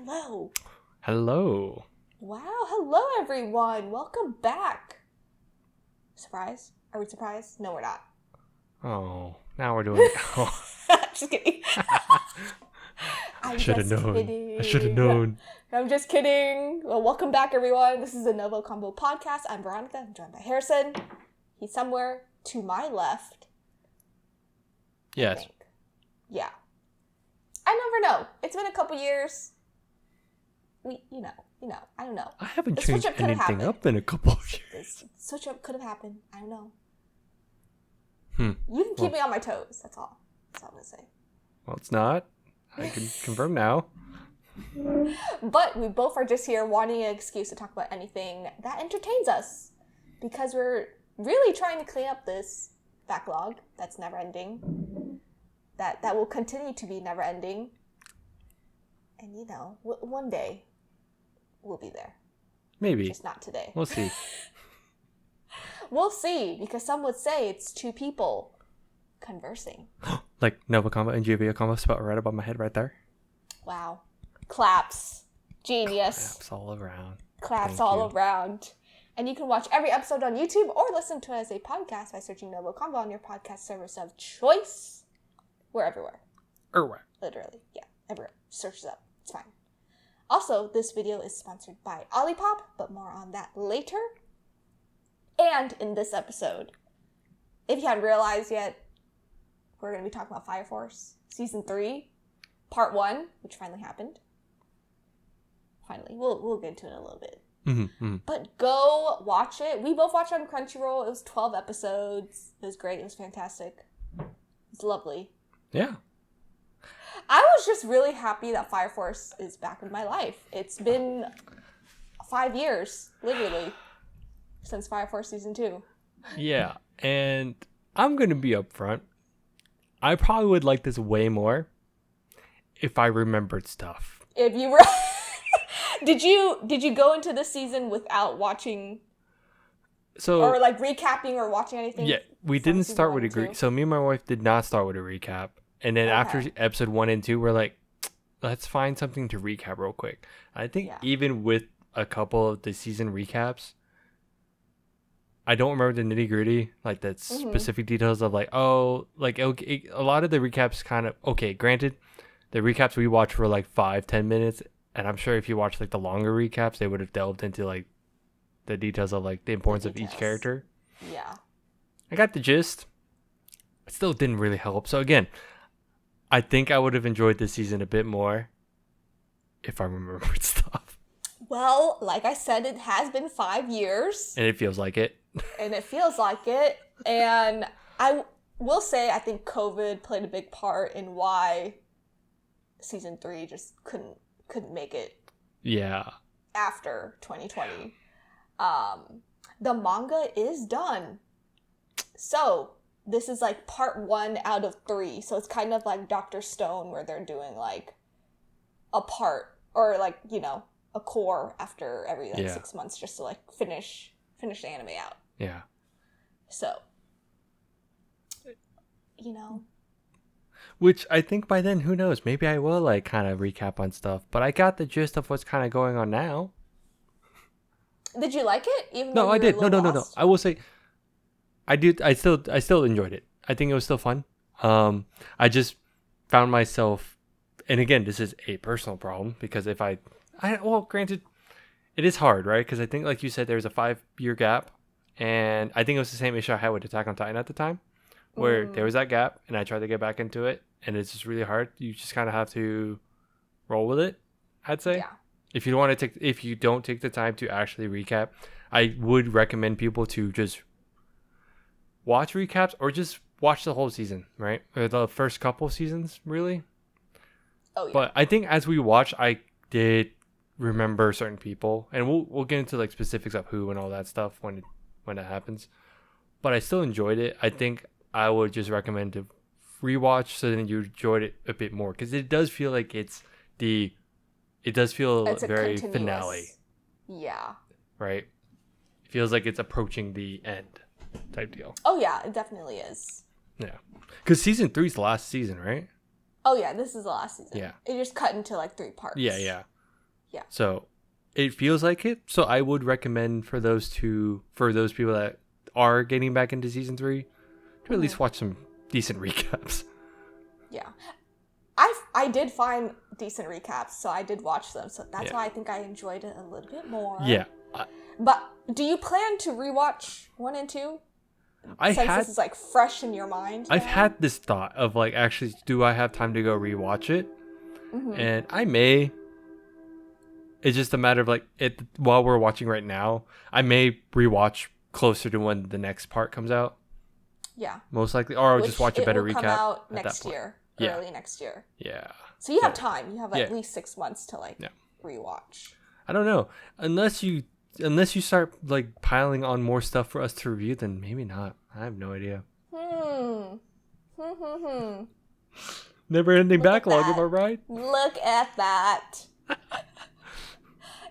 Hello. Hello. Wow, hello everyone. Welcome back. Surprise? Are we surprised? No, we're not. Oh, now we're doing it. Oh. Just kidding. I should have known. I'm just kidding. Well, welcome back everyone. This is the NgoVo Convo podcast. I'm Veronica. I'm joined by Harrison. He's somewhere to my left. Yes. Yeah. I never know. It's been a couple years. You know, I don't know. I haven't changed anything up in a couple of years. This switch up could have happened. I don't know. You can keep me on my toes. That's all. That's all I'm going to say. Well, it's not. I can confirm now. But we both are just here wanting an excuse to talk about anything that entertains us. Because we're really trying to clean up this backlog that's never ending. That will continue to be never ending. And you know, one day we'll be there. Maybe. Just not today. We'll see. We'll see, because some would say it's two people conversing. Like NgoVo Convo and NgoVo Convo spelled right above my head right there. Wow. Claps. Genius. Claps all around. Claps all around. And you can watch every episode on YouTube or listen to it as a podcast by searching NgoVo Convo on your podcast service of choice. We're everywhere. Everywhere. Literally. Yeah, everywhere. Search it up. It's fine. Also, this video is sponsored by Olipop, but more on that later. And in this episode, if you hadn't realized yet, we're going to be talking about Fire Force Season 3, Part 1, which finally happened. Finally. We'll get into it in a little bit. Mm-hmm. But go watch it. We both watched it on Crunchyroll. It was 12 episodes. It was great. It was fantastic. It's lovely. Yeah. I was just really happy that Fire Force is back in my life. It's been 5 years, literally, since Fire Force Season 2. Yeah, and I'm going to be upfront. I probably would like this way more if I remembered stuff. If you were... Did you go into this season without watching... or like recapping or watching anything? Yeah, we didn't start with a recap. So me and my wife did not start with a recap. And then after episode 1 and 2, we're like, let's find something to recap real quick. I think even with a couple of the season recaps, I don't remember the nitty gritty, like the specific details of like, okay, a lot of the recaps kind of, okay, granted, the recaps we watched were like 5-10 minutes. And I'm sure if you watch like the longer recaps, they would have delved into like the details of like the importance of each character. Yeah. I got the gist. It still didn't really help. So again, I think I would have enjoyed this season a bit more if I remembered stuff. Well, like I said, it has been 5 years. And it feels like it. And I will say, I think COVID played a big part in why season 3 just couldn't make it. Yeah. After 2020. The manga is done. So... this is like part 1 out of 3. So it's kind of like Dr. Stone, where they're doing like a part or like, you know, a core after every 6 months just to like finish the anime out. Yeah. So, you know. Which I think by then, who knows? Maybe I will like kind of recap on stuff. But I got the gist of what's kind of going on now. Did you like it? Even no, I did. No. I will say... I did. I still enjoyed it. I think it was still fun. I just found myself, and again, this is a personal problem because if well, granted, it is hard, right? Because I think, like you said, there's a 5-year gap, and I think it was the same issue I had with Attack on Titan at the time, where there was that gap, and I tried to get back into it, and it's just really hard. You just kind of have to roll with it, I'd say. Yeah. If you don't take the time to actually recap, I would recommend people to just watch recaps or just watch the whole season, right? Or the first couple seasons, really. Oh yeah. But I think as we watched, I did remember certain people, and we'll get into like specifics of who and all that stuff when it happens. But I still enjoyed it. I think I would just recommend to rewatch so then you enjoyed it a bit more, because it does feel like it's very finale. Yeah. Right. It feels like it's approaching the end. Type deal. Oh yeah, it definitely is. Yeah, because season 3's the last season, right? Oh yeah, this is the last season. Yeah, it just cut into like 3 parts. Yeah. Yeah. So it feels like it. So I would recommend for those people that are getting back into season 3 to at least watch some decent recaps. Yeah. I did find decent recaps, so I did watch them. So that's why I think I enjoyed it a little bit more. Yeah. But do you plan to rewatch 1 and 2? This is like fresh in your mind. I've had this thought of like, actually, do I have time to go rewatch it? And I may. It's just a matter of like while we're watching right now, I may rewatch closer to when the next part comes out. Yeah. Most likely, or I'll just watch a better recap. Come out next year, early next year. Yeah. So you have time. You have at least 6 months to rewatch. I don't know, unless you start like piling on more stuff for us to review, then maybe not. I have no idea. Never ending backlog, am I right? Look at that.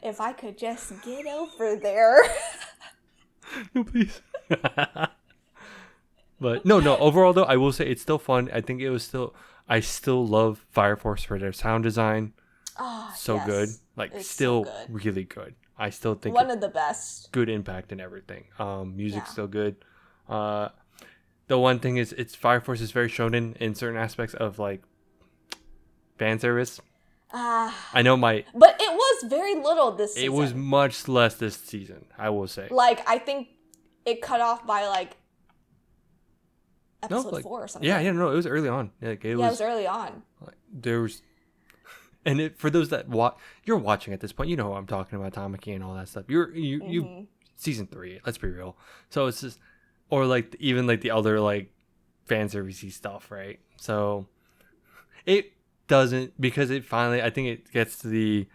If I could just get over there. No, please. But no. Overall, though, I will say it's still fun. I think I still love Fireforce for their sound design. Good. Like, it's still so good. Really good. I still think one of the best. Good impact and everything. Music's still good. The one thing is, Fireforce is very shonen in certain aspects of like fan service. I know but it was very little this season. It was much less this season, I will say. Like, I think it cut off by like episode 4 or something. Yeah, it was early on. It was early on. Like, there was, and for those that you're watching at this point, you know what I'm talking about, Tamaki and all that stuff. You season 3. Let's be real. So it's just, or like even like the other like fan servicey stuff, right? So it doesn't, because it finally, I think it gets to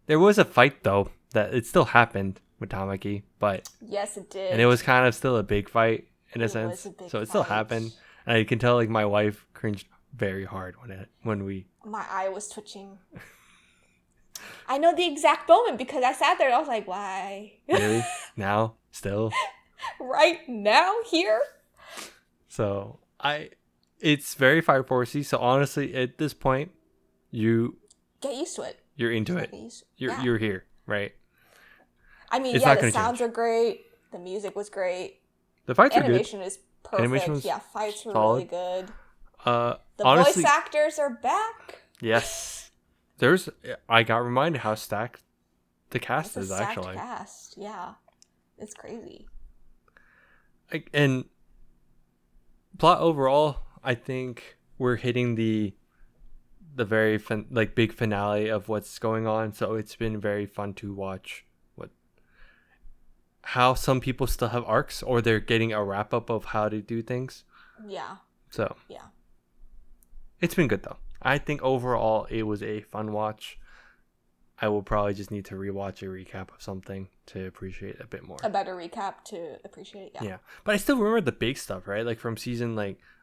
there was a fight though that it still happened with Tamaki, but yes, it did, and it was kind of still a big fight in a sense. So it still happened, and I can tell like my wife cringed very hard when my eye was twitching. I know the exact moment because I sat there and I was like, why? Really? Now? Still? Right now? Here? So it's very Fire Forcey. So honestly, at this point, you get used to it. You're into it. You're here, right? I mean, the sounds are great. The music was great. The fights are good. Animation is perfect. Animation was fights were solid. Really good. The voice actors are back. Yes. I got reminded how stacked the cast is actually. Cast, yeah. It's crazy. And plot overall, I think we're hitting the very big finale of what's going on. So it's been very fun to watch how some people still have arcs, or they're getting a wrap up of how to do things. Yeah. So yeah, it's been good though. I think overall it was a fun watch. I will probably just need to rewatch a recap of something to appreciate a bit more. A better recap to appreciate, yeah. Yeah. But I still remember the big stuff, right? Like from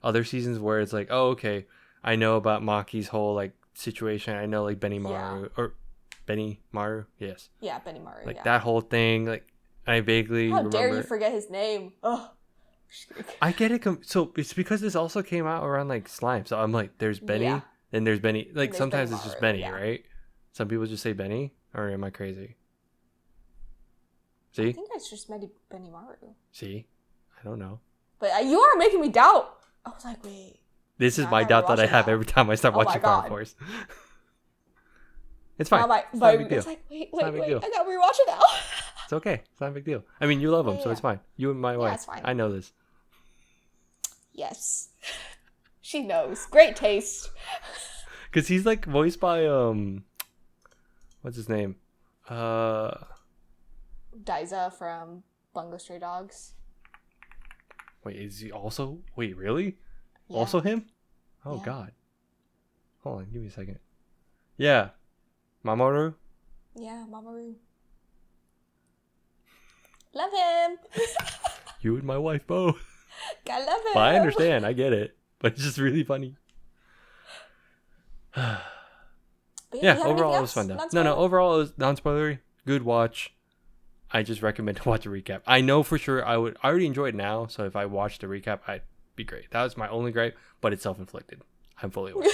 other seasons where it's like, oh, okay, I know about Maki's whole like situation. I know like Benimaru, yes. Yeah, Benimaru, like that whole thing, like I vaguely remember. How dare you forget his name? Ugh. I get it. So it's because this also came out around like slime. So I'm like, there's Benny, then there's Benny. Like sometimes it's just Benny, right? Some people just say Benny, or am I crazy? See? I think it's just Benimaru. See? I don't know. But you are making me doubt. I was like, wait. This is my doubt that I have every time I start watching Fire Force. It's fine. It's not a big deal. It's like, wait. I gotta rewatch it now. It's okay. It's not a big deal. I mean, you love him, so it's fine. You and my wife. It's fine. I know this. Yes. She knows. Great taste. Because he's like voiced by, what's his name? Daiza from Bungo Stray Dogs. Wait, is he also? Wait, really? Yeah. Also him? Oh, yeah. God. Hold on, give me a second. Yeah. Mamoru? Yeah, Mamoru. Love him. You and my wife both. I love him. Well, I understand. I get it. But it's just really funny. Yeah, overall it was fun though. No, overall it was non-spoilery. Good watch. I just recommend to watch a recap. I know for sure I already enjoy it now, so if I watched the recap, I'd be great. That was my only gripe, but it's self-inflicted. I'm fully aware.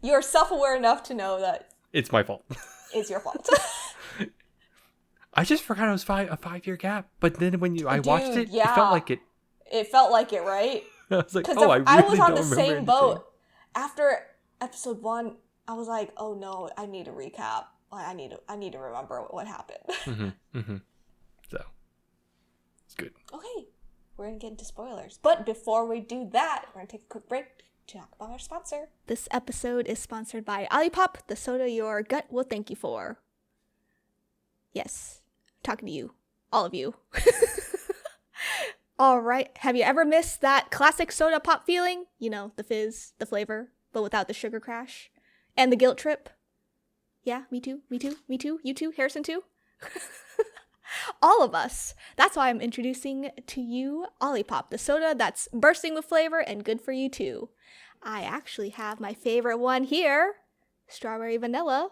You're self-aware enough to know that it's my fault. It's your fault. I just forgot it was a 5-year gap. But then when I watched it, yeah. it felt like it. It felt like it, right? I was like, I was on the same boat. After episode 1, I was like, oh no, I need a recap. I need to remember what happened. So, it's good. Okay, we're going to get into spoilers. But before we do that, we're going to take a quick break to talk about our sponsor. This episode is sponsored by Olipop, the soda your gut will thank you for. Yes, I'm talking to you. All of you. All right, have you ever missed that classic soda pop feeling? You know, the fizz, the flavor, but without the sugar crash. And the guilt trip. Yeah, me too. You too, Harrison too. All of us. That's why I'm introducing to you Olipop, the soda that's bursting with flavor and good for you too. I actually have my favorite one here, strawberry vanilla.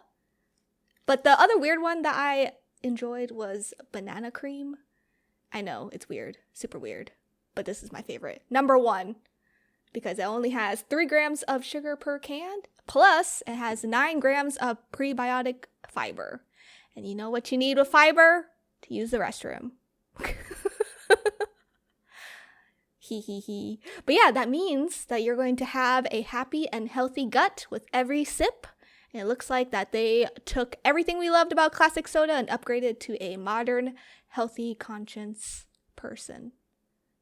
But the other weird one that I enjoyed was banana cream. I know, it's weird, super weird, but this is my favorite. Number 1, because it only has 3 grams of sugar per can, plus it has 9 grams of prebiotic fiber. And you know what you need with fiber? To use the restroom. Hee. But yeah, that means that you're going to have a happy and healthy gut with every sip. And it looks like that they took everything we loved about classic soda and upgraded to a modern, healthy conscience person.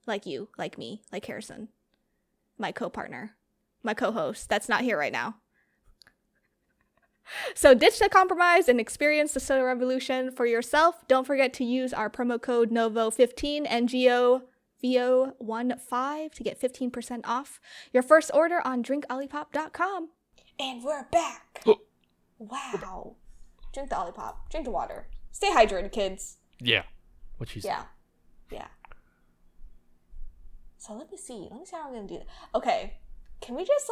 Like you, like me, like Harrison. My co-partner. My co-host. That's not here right now. So ditch the compromise and experience the soda revolution for yourself. Don't forget to use our promo code NgoVo15, NgoVo15 to get 15% off your first order on drinkolipop.com. And we're back. Wow. Drink the Olipop. Drink the water. Stay hydrated, kids. Yeah. What she said. Yeah. So let me see how I'm going to do that. Okay. Can we just,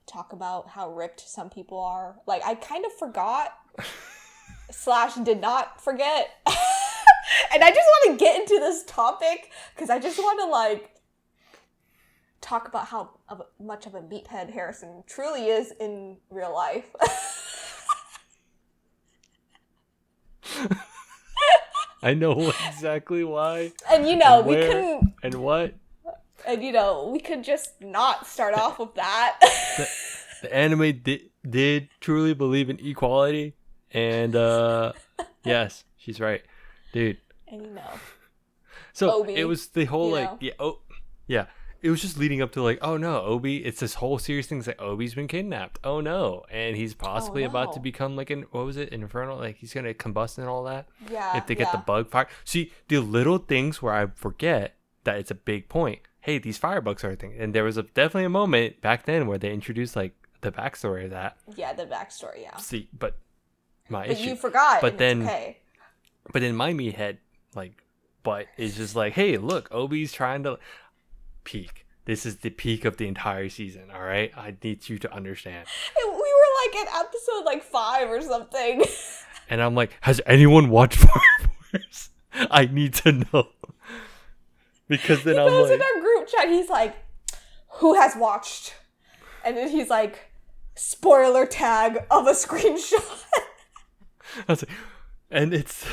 talk about how ripped some people are? I kind of forgot / did not forget. And I just want to get into this topic because I just want to, talk about how much of a meathead Harrison truly is in real life. I know exactly why. And we couldn't. And what? And we could just not start off with that. The anime did truly believe in equality, and yes, she's right, dude. And So Obi, it was the whole it was just leading up to oh no, Obi. It's this whole series thing. It's like Obi's been kidnapped. Oh no, and he's possibly about to become an infernal. He's gonna combust and all that. Yeah. If they get the bug fire. See the little things where I forget that it's a big point. Hey, these firebugs are a thing. And there was definitely a moment back then where they introduced the backstory of that. Yeah, the backstory, yeah. See, but issue. You forgot. But then, it's okay. But in my meathead, but it's just hey, look, Obi's trying to peak. This is the peak of the entire season. All right, I need you to understand. And we were at episode 5 or something. And I'm has anyone watched Fire Force? I need to know. Because then I'm in our group chat, he's who has watched? And then he's spoiler tag of a screenshot. I was and it's,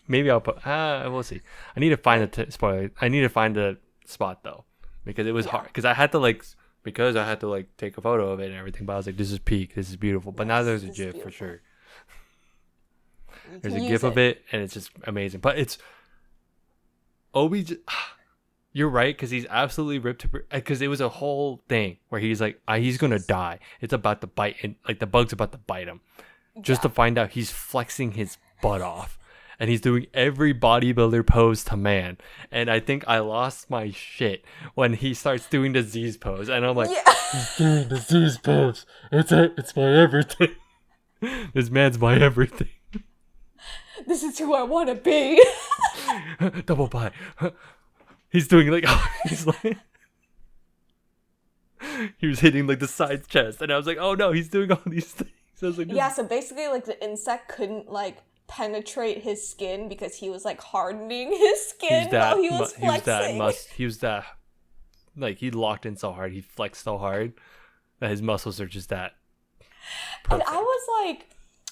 maybe I'll put, we'll see. I need to find the spoiler. I need to find the spot though, because it was hard. Because I had to take a photo of it and everything. But I was this is peak. This is beautiful. But now there's a GIF for sure. There's a GIF of it, and it's just amazing. But it's, Obi, you're right, because he's absolutely ripped. Because it was a whole thing where he's he's gonna die. It's about to bite, and the bug's about to bite him. Just to find out he's flexing his butt off, and he's doing every bodybuilder pose to man. And I think I lost my shit when he starts doing the Z's pose, and I'm he's doing the Z's pose. It's my everything. This man's my everything. This is who I want to be. Double pie. He's doing he was hitting the side chest, and I was oh no, he's doing all these things. I was so basically the insect couldn't penetrate his skin because he was hardening his skin while he was flexing. He was that he locked in so hard, he flexed so hard that his muscles are just that perfect. And I was like,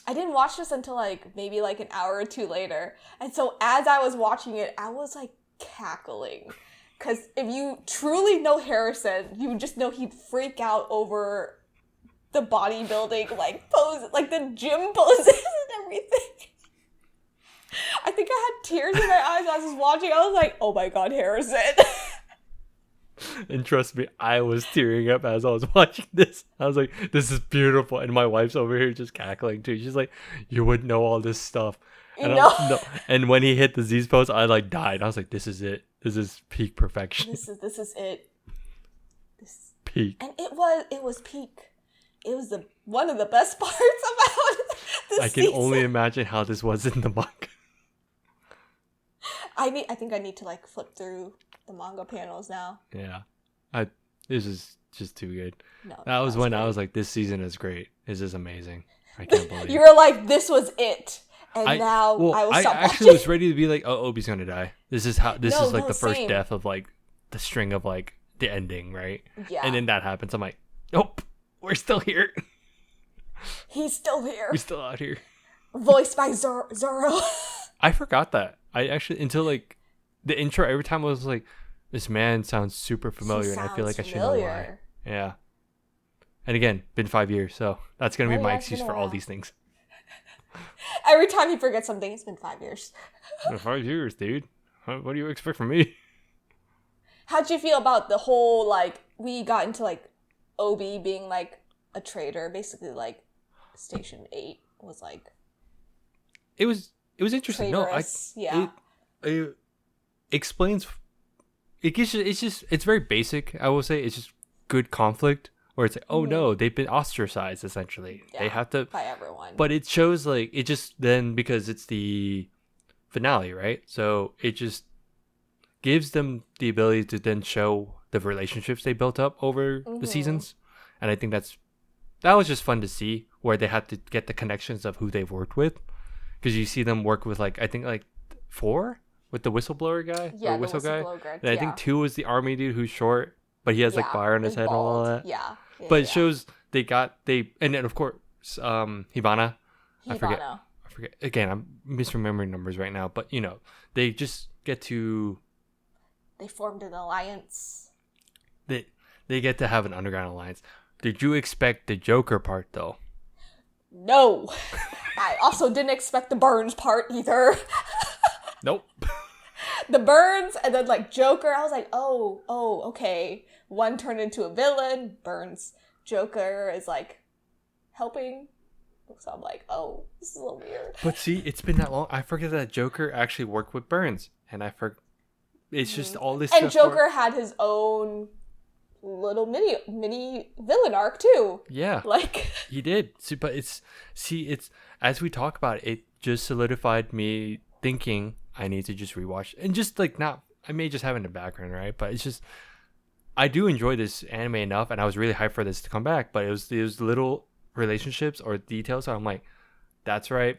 I didn't watch this until like maybe like an hour or two later. And so as I was watching it, I was like cackling. Because if you truly know Harrison, you just know he'd freak out over the bodybuilding like pose, like the gym poses and everything. I think I had tears in my eyes as I was watching. I was like, oh my god, Harrison. And trust me, I was tearing up as I was watching this. I was like, this is beautiful. And my wife's over here just cackling too. She's like, you would know all this stuff. And, no. And when he hit the Z's pose, I like died. I was like, this is it. This is peak perfection. This is it. This peak. And it was peak. It was one of the best parts about this I can only imagine how this was in the manga. I think I need to like flip through the manga panels now. Yeah. This is just too good. No, that was when great. I was like, this season is great. This is amazing. I can't believe you were like, this was it. And I actually was ready to be like, oh, Obi's gonna die. This is like the first death of like the string of like the ending, right? Yeah. And then that happens. I'm like, nope, we're still here. He's still here. We're still out here. Voiced by Zoro. I forgot that. I actually, until like the intro, every time I was like, this man sounds super familiar, and I feel like I should know why. Yeah. And again, been 5 years, so that's gonna be my excuse for all these things. Every time he forgets something, it's been 5 years. 5 years, dude. What do you expect from me? How'd you feel about the whole, like, we got into, like, Obi being, like, a traitor, basically, like, Station 8 was, like... It was interesting. Traitorous. It explains... It's very basic, I will say. It's just good conflict. Where it's like, oh no, they've been ostracized, essentially. Yeah, they have to... by everyone. But it shows, like, it just then, because it's the finale, right? So it just gives them the ability to then show the relationships they built up over the seasons. And I think that was just fun to see, where they had to get the connections of who they've worked with. Because you see them work with, like, I think, like, 4? With the whistleblower guy? Yeah, the whistleblower guy. And I think 2 was the army dude who's short, but he has, like, fire on his head and all that. Yeah. But it shows and then of course Hibana. I forget again, I'm misremembering numbers right now, but you know, they just get to they formed an alliance. They get to have an underground alliance. Did you expect the Joker part though? No. I also didn't expect the Burns part either. Nope. The Burns and then like Joker, I was like, oh, okay. One turned into a villain. Burns. Joker is like helping. So I'm like, oh, this is a little weird. But see, it's been that long. I forget that Joker actually worked with Burns, and I forget. It's just all this. And Joker had his own little mini villain arc too. Yeah, like he did. But it's as we talk about it, it just solidified me thinking I need to just rewatch and just like not. I may just have it in the background, right? But it's just. I do enjoy this anime enough, and I was really hyped for this to come back. But it was little relationships or details. So I'm like, that's right.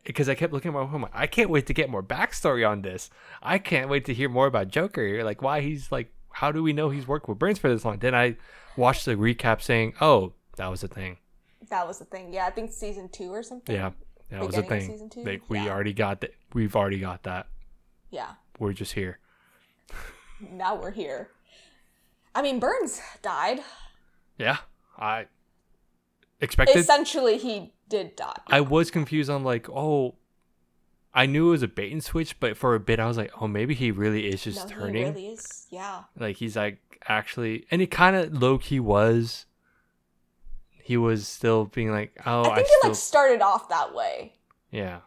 Because I kept looking at my phone. I can't wait to get more backstory on this. I can't wait to hear more about Joker. Like why he's like, how do we know he's worked with Burns for this long? Then I watched the recap saying, oh, that was a thing. That was the thing. Yeah, I think season 2 or something. Yeah, that was a thing. Season 2? Like we already got that. We've already got that. Yeah. We're just here. Now we're here. I mean, Burns died. Yeah, I expected. Essentially, he did die. I was confused on like, oh, I knew it was a bait and switch, but for a bit I was like, oh, maybe he really is just turning. He really is, yeah. Like he's like actually, and it kind of low key was. He was still being like, oh, I think it like started off that way. Yeah.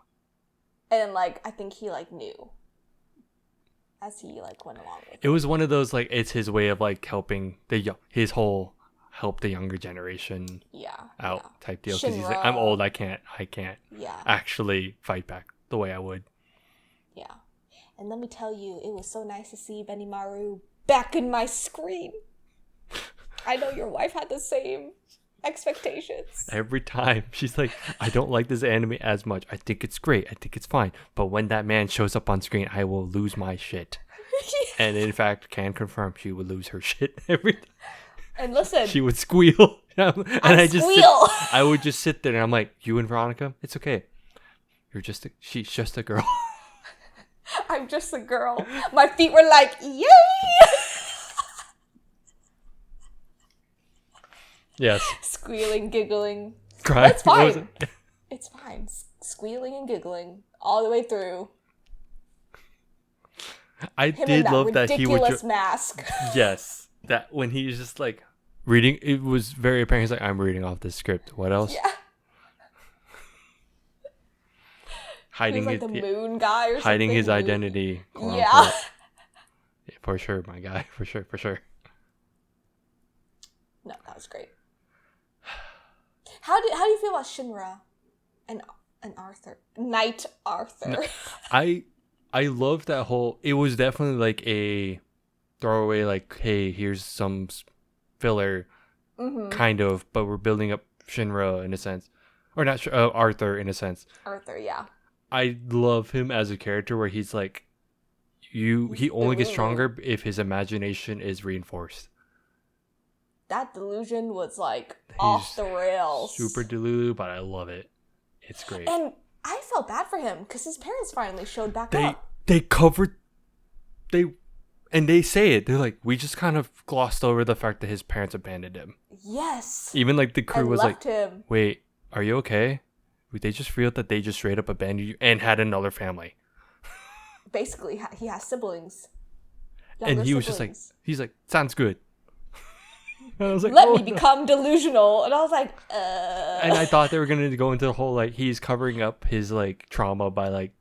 And like, I think he like knew. As he like went along with it. It was one of those like it's his way of like helping his whole help the younger generation out type deal because he's like I'm old I can't actually fight back the way I would. Yeah, and let me tell you, it was so nice to see Benimaru back in my screen. I know your wife had the same expectations. Every time she's like, I don't like this anime as much. I think it's great. I think it's fine. But when that man shows up on screen, I will lose my shit. And in fact, can confirm she would lose her shit every time. And listen. She would squeal I would just sit there and I'm like, you and Veronica, it's okay. She's just a girl. I'm just a girl. My feet were like, yay! Yes. Squealing, giggling. Crying. It's fine. It's fine. Squealing and giggling all the way through. I did love that he would ridiculous mask. Yes, that when he was just like reading, it was very apparent. He's like, I'm reading off the script. What else? Yeah. Hiding like the moon guy or hiding something. His identity. Yeah. For sure, my guy. For sure. No, that was great. How do you feel about Shinra and Arthur? Knight Arthur. No, I love that whole. It was definitely like a throwaway. Like, hey, here's some filler, kind of, but we're building up Shinra in a sense, or not Arthur in a sense. Arthur, yeah. I love him as a character where he's like, he only gets stronger if his imagination is reinforced. That delusion was like off the rails. Super delulu, but I love it. It's great. And I felt bad for him because his parents finally showed back up. They say it. They're like, we just kind of glossed over the fact that his parents abandoned him. Yes. Even like the crew was like, him. Wait, are you okay? They just revealed that they just straight up abandoned you and had another family. Basically, he has siblings. And he was just like, he's like, sounds good. And I was like, let me become delusional. And I was like, And I thought they were going to go into the whole, like, he's covering up his, like, trauma by, like,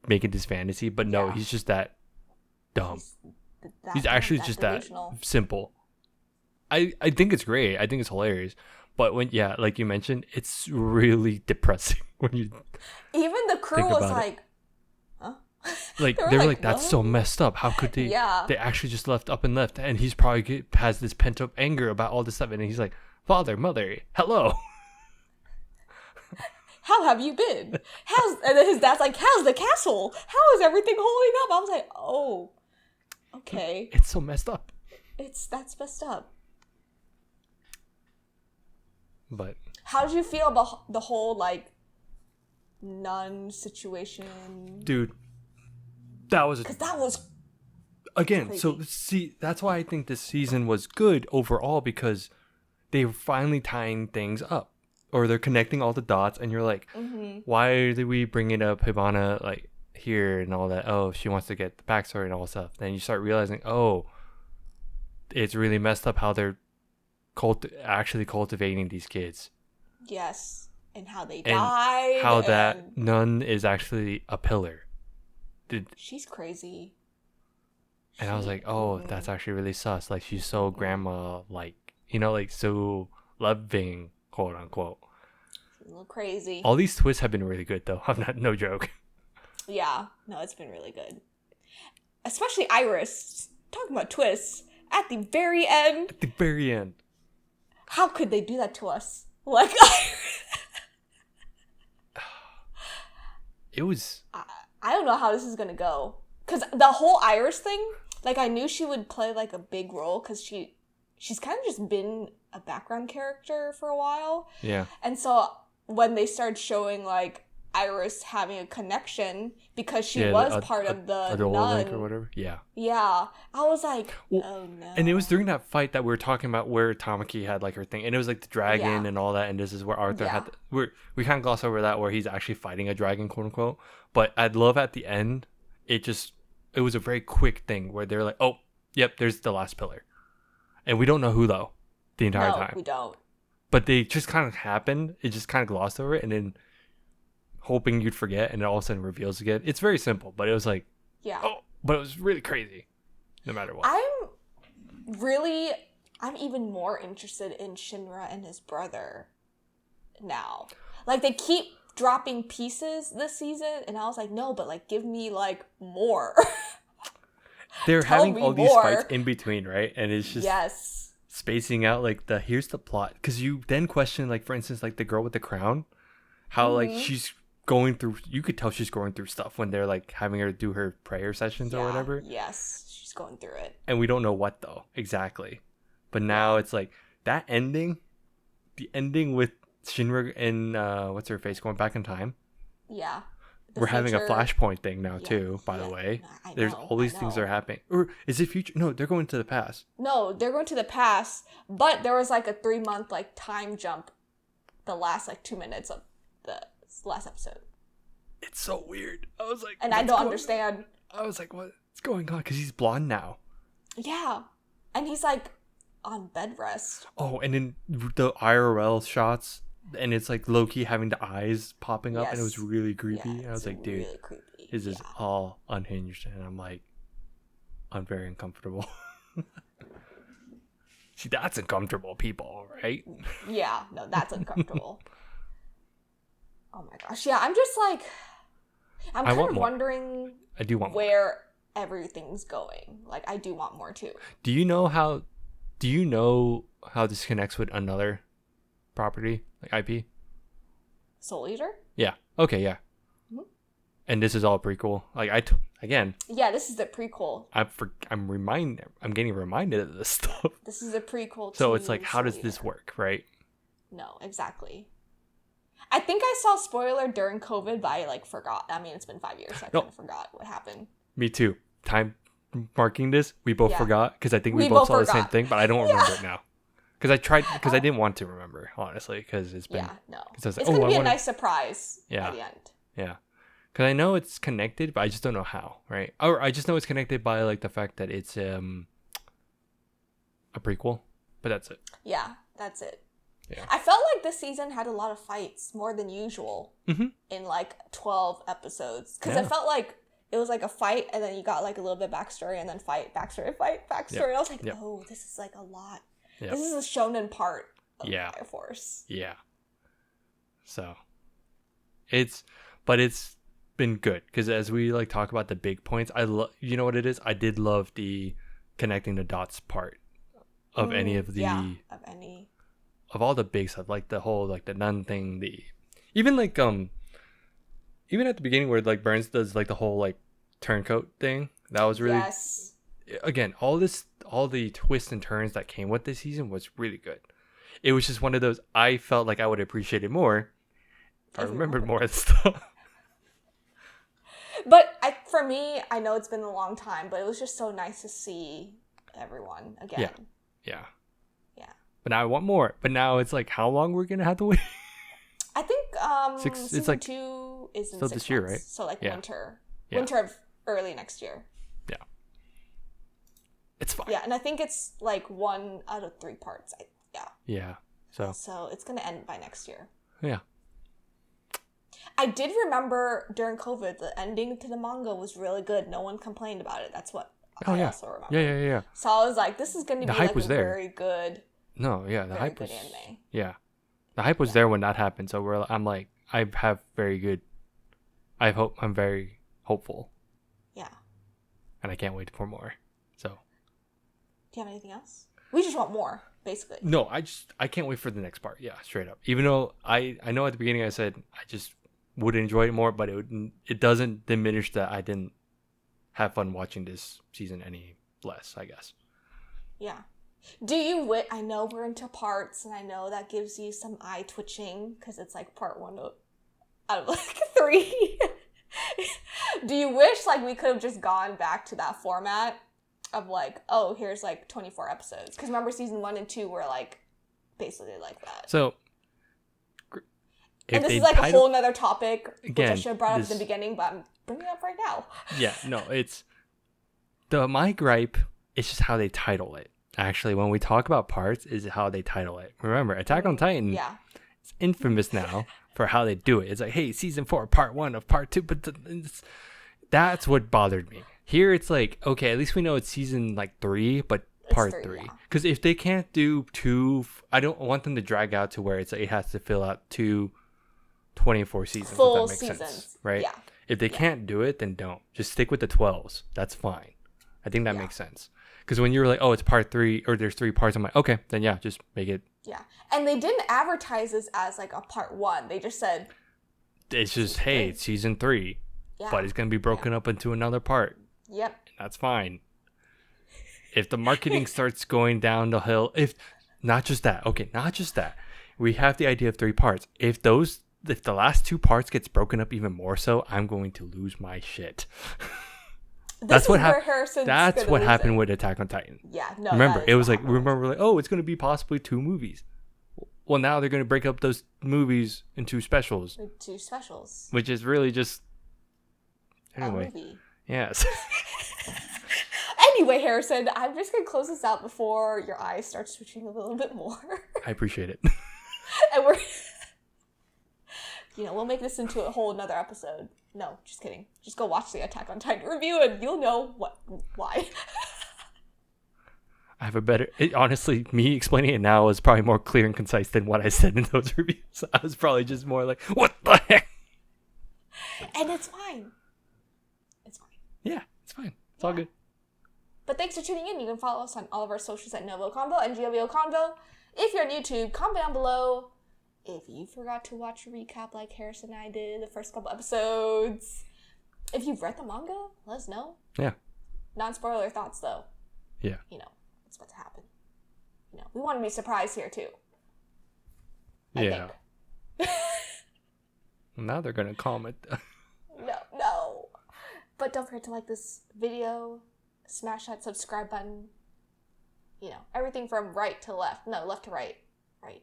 making this fantasy. But no, he's just that dumb. He's actually just delusional. That simple. I think it's great. I think it's hilarious. But when, like you mentioned, it's really depressing when you. Even the crew was like, huh? Like they were like, that's so messed up. How could they? Yeah. They actually just left, and he's probably has this pent up anger about all this stuff, and he's like, father, mother, hello. How have you been? And then his dad's like, how's the castle? How is everything holding up? I was like, oh, okay. It's so messed up. That's messed up. But how did you feel about the whole like nun situation? Dude, that was again crazy. So see, that's why I think this season was good overall, because they were finally tying things up, or they're connecting all the dots, and you're like, why did we bring it up Hibana like here and all that? Oh, she wants to get the backstory and all that stuff. Then you start realizing, oh, it's really messed up how they're actually cultivating these kids. Yes, and how they died. How that nun is actually a pillar. She's crazy. And I was like, oh, that's actually really sus. Like, she's so grandma, like, like so loving, quote unquote. She's a little crazy. All these twists have been really good, though. I'm not, no joke. Yeah, no, it's been really good. Especially Iris. Talking about twists. At the very end. At the very end. How could they do that to us? Like, it was. I don't know how this is gonna go. Cause the whole Iris thing, like I knew she would play like a big role, cause she's kind of just been a background character for a while. Yeah. And so when they started showing like Iris having a connection because she was part of the nun or whatever. Yeah. Yeah. I was like, oh no. And it was during that fight that we were talking about where Tamaki had like her thing, and it was like the dragon and all that, and this is where Arthur had we kind of gloss over that, where he's actually fighting a dragon, quote unquote. But I'd love at the end, it was a very quick thing where they're like, oh, yep, there's the last pillar. And we don't know who though the entire time. We don't. But they just kind of happened. It just kind of glossed over it, and then hoping you'd forget, and it all of a sudden reveals again. It's very simple, but it was like, but it was really crazy, no matter what. I'm even more interested in Shinra and his brother now. Like, they keep dropping pieces this season, and I was like, no, but like, give me like more. They're having all these fights in between, right? And it's just spacing out like here's the plot, because you then question, like, for instance, like the girl with the crown, how like she's going through, you could tell she's going through stuff when they're like having her do her prayer sessions or whatever. Yes, she's going through it. And we don't know what though exactly. But now it's like that ending the ending with Shinra and what's her face going back in time. Yeah. We're having a flashpoint thing now too, by the way. There's all these things that are happening. Or is it future? No, they're going to the past. No, they're going to the past, but there was like a 3-month like time jump the last like 2 minutes of the last episode. It's so weird. I was like, and I don't understand. I was like, what's going on? Because he's blonde now. Yeah. And he's like on bed rest. Oh, and then the IRL shots. And it's like low-key having the eyes popping up, and it was really creepy. And I was like, dude, really this is all unhinged. And I'm like, I'm very uncomfortable. See, that's uncomfortable, people, right? Yeah, no, that's uncomfortable. Oh my gosh. Yeah, I'm just like, I'm kind of wondering I do want where everything's going. Like, I do want more too. Do you know how this connects with another property, like IP? Soul Eater? Yeah. Okay, yeah. Mm-hmm. And this is all prequel. Like again. Yeah, this is the prequel. I'm getting reminded of this stuff. This is a prequel. So it's like, how does this work, right? No, exactly. I think I saw spoiler during COVID, but I like forgot. I mean, it's been 5 years, so I kind of forgot what happened. Me too. Time marking this, we both forgot because I think we both saw the same thing, but I don't remember it now. Because I didn't want to remember, honestly, because it's been... Yeah, no. It's going to be a nice surprise at the end. Yeah. Because I know it's connected, but I just don't know how, right? Or I just know it's connected by, like, the fact that it's a prequel, but that's it. Yeah, that's it. Yeah. I felt like this season had a lot of fights, more than usual, in, like, 12 episodes. Because it felt like it was, like, a fight, and then you got, like, a little bit of backstory, and then fight, backstory. And I was like, oh, this is, like, a lot. Yep. This is a shonen part of Fire Force. Yeah. So, it's been good because as we like talk about the big points, you know what it is? I did love the connecting the dots part of any of the of all the big stuff, like the whole like the nun thing, even at the beginning where like Burns does like the whole like turncoat thing. That was really again, all the twists and turns that came with this season was really good. It was just one of those I felt like I would appreciate it more if I remembered more of the stuff. But for me, I know it's been a long time, but it was just so nice to see everyone again. Yeah. But now I want more. But now it's like, how long we're gonna have to wait? I think season 2 is in 6 this year, months. right? So like winter of early next year. Yeah. It's fine. Yeah, and I think it's like 1 out of 3 parts. Yeah. So it's gonna end by next year. Yeah. I did remember during COVID, the ending to the manga was really good. No one complained about it. That's what I also remember. Yeah. So I was like, this is going to be like a very good. No, yeah, the hype was anime. Yeah, the hype was there when that happened. So I'm like, I have very good. I'm very hopeful. Yeah. And I can't wait for more. So. Do you have anything else? We just want more, basically. No, I can't wait for the next part. Yeah, straight up. Even though I know at the beginning I said I just would enjoy it more, but it doesn't diminish that I didn't have fun watching this season any less, I guess. Yeah. I know we're into parts, and I know that gives you some eye twitching because it's like part 1 out of like 3. Do you wish like we could have just gone back to that format of like, oh, here's like 24 episodes? Because remember season 1 and 2 were like basically like that. So, and this is like a whole nother topic, which I should have brought up at the beginning, but I'm bringing it up right now. Yeah, no, my gripe is just how they title it. Actually, when we talk about parts, is how they title it. Remember, Attack on Titan is infamous now for how they do it. It's like, hey, season 4, part 1 of part 2, but that's what bothered me. Here, it's like, okay, at least we know it's season like 3, but part 3. Because if they can't do 2, I don't want them to drag out to where it's like it has to fill out 2 24 seasons. Full if that makes seasons. Sense, right? Yeah. If they can't do it, then don't. Just stick with the 12s. That's fine. I think that makes sense. Because when you were like, oh, it's part 3, or there's 3 parts, I'm like, okay, then yeah, just make it. Yeah. And they didn't advertise this as like a part 1. They just said. It's just, hey, it's season 3. Yeah. But it's going to be broken up into another part. Yep. And that's fine. If the marketing starts going down the hill, not just that. we have the idea of 3 parts. If the last 2 parts gets broken up even more so, I'm going to lose my shit. That's what happened with Attack on Titan. Yeah, no. Remember, it was like, oh, it's going to be possibly 2 movies. Well, now they're going to break up those movies into specials. Which is really just... Anyway. A movie. Yes. Anyway, Harrison, I'm just going to close this out before your eyes start switching a little bit more. I appreciate it. And we're... we'll make this into a whole another episode. No, just kidding. Just go watch the Attack on Titan review and you'll know why. I have a better... honestly, me explaining it now is probably more clear and concise than what I said in those reviews. I was probably just more like, what the heck? And it's fine. It's fine. Yeah, it's fine. It's all good. But thanks for tuning in. You can follow us on all of our socials at NgoVo Convo and NgoVo Convo. If you're on YouTube, comment down below if you forgot to watch a recap like Harrison and I did the first couple episodes. If you've read the manga, let us know. Yeah. Non-spoiler thoughts, though. Yeah. What's about to happen. We want to be surprised here, too. Yeah. Well, now they're going to comment. No. But don't forget to like this video, smash that subscribe button. Everything from right to left. No, left to right. Right.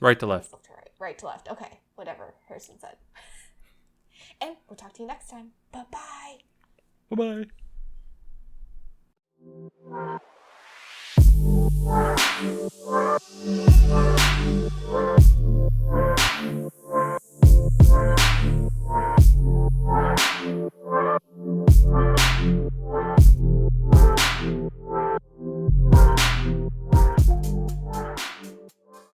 Right to left. Left to right. Right to left. Okay. Whatever Harrison said. And we'll talk to you next time. Bye-bye. Bye-bye.